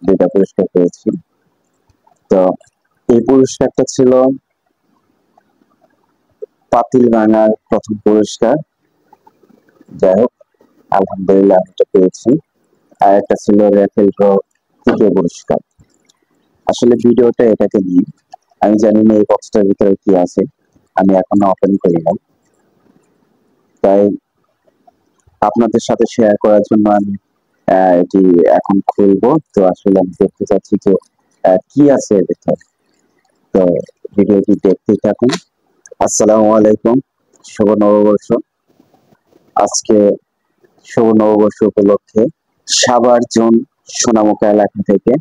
দুইটা পুরস্কার পেয়েছি। তো এই পুরস্কারটা ছিল পাতিল ভাঙার প্রথম পুরস্কার। যাই হোক, আলহামদুলিল্লাহ আমি এটা পেয়েছি। আর একটা ছিল র্যাফেল ড্র তৃতীয় পুরস্কার। আসলে ভিডিওটা এটাকে নিয়ে, আমি জানি না এই বক্সটার ভিতরে কি আছে, আমি এখনো ওপেন করি নাই, তাই আপনাদের সাথে শেয়ার করার জন্য আমি এটি এখন খুলবো। তো আসলে আমি দেখতে চাচ্ছি যে কি আছে এর ভিতরে। তো ভিডিওটি দেখতেই থাকুন। আসসালামু আলাইকুম, শুভ নববর্ষ। আজকে শুভ নববর্ষ উপলক্ষে সাভার জোন সোনামুখা এলাকা থেকে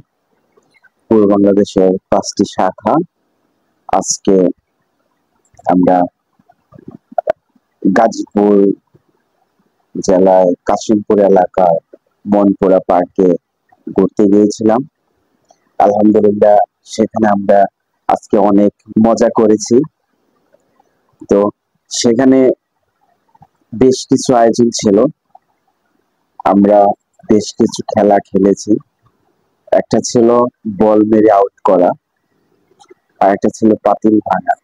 পূর্ব বাংলাদেশের 5টি শাখা, আজকে আমরা গাজীপুর জেলায় কাশিমপুর এলাকার মনপুরা পার্কে ঘুরতে গিয়েছিলাম। আলহামদুলিল্লাহ সেখানে আমরা আজকে অনেক মজা করেছি। তো সেখানে বেশ কিছু আয়োজন ছিল, আমরা বেশ কিছু খেলা খেলেছি। একটা ছিল বল মেরে আউট করা, আর একটা ছিল পাতিল ভাঙা,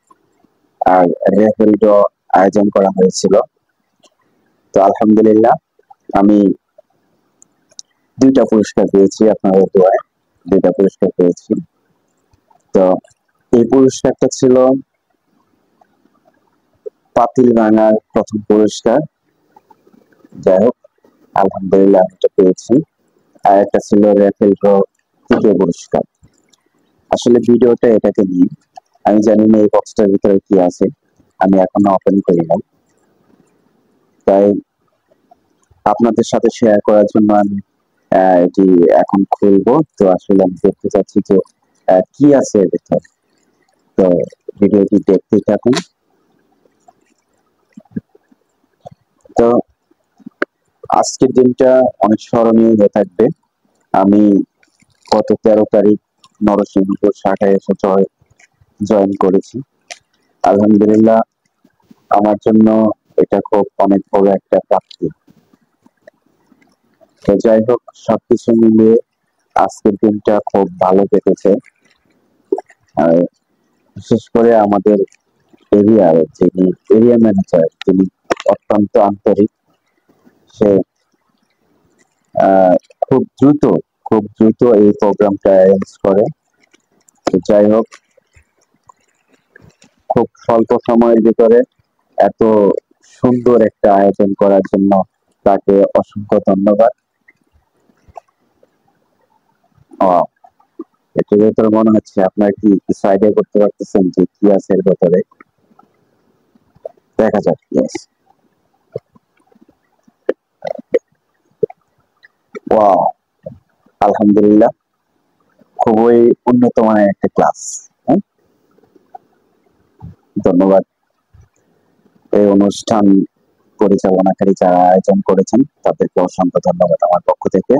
আর রেফেল ড্র আয়োজন করা হয়েছিল। তো আলহামদুলিল্লাহ আমি দুইটা পুরস্কার পেয়েছি, আপনাদের দোয়ায় দুইটা পুরস্কার পেয়েছি। তো এই পুরস্কারটা ছিল পাতিল ভাঙার প্রথম পুরস্কার। যাই হোক, আলহামদুলিল্লাহ আমি এটা পেয়েছি। আর একটা ছিল র্যাফেল ড্র তৃতীয় পুরস্কার। আসলে ভিডিওটা এটাকে নিয়ে, আমি জানি না এই বক্সটার ভিতরে কি আছে, আমি এখনো ওপেন করি নাই, তাই আপনাদের সাথে শেয়ার করার জন্য আমি এটি এখন খুলবো। তো আসলে আমি দেখতে চাচ্ছি যে কি আছে এর ভিতরে। তো ভিডিওটি দেখতেই থাকুন। তো আজকের দিনটা অনেক স্মরণীয় হয়ে থাকবে। আমি গত 13 তারিখ নরসিংদীপুর শাখায় এসে জয়েন করেছি। আলহামদুলিল্লাহ আমার জন্য এটা খুব অনেক বড় একটা প্রাপ্তি। তো যাই হোক, সবকিছু মিলিয়ে আজকের দিনটা খুব ভালো কেটেছে। আর বিশেষ করে আমাদের এরিয়ার যিনি এরিয়া ম্যানেজার, তিনি অত্যন্ত আন্তরিক। সে খুব দ্রুত এই প্রোগ্রামটা অ্যারেঞ্জ করে। যাই হোক, খুব স্বল্প সময়ের ভিতরে এত সুন্দর একটা আয়োজন করার জন্য তাকে অসংখ্য ধন্যবাদ। এটার ভেতরে মনে হচ্ছে আপনার কি কিছু আইডিয়া করতে পারতেছেন যে কি আছে এর ভেতরে? দেখা যাক কি আছে। ওয়াও, আলহামদুলিল্লাহ খুবই উন্নত মানের একটা ক্লাস। ধন্যবাদ এই অনুষ্ঠান পরিচালনাকারী যারা আয়োজন করেছেন, তাদেরকে অসংখ্য ধন্যবাদ আমার পক্ষ থেকে।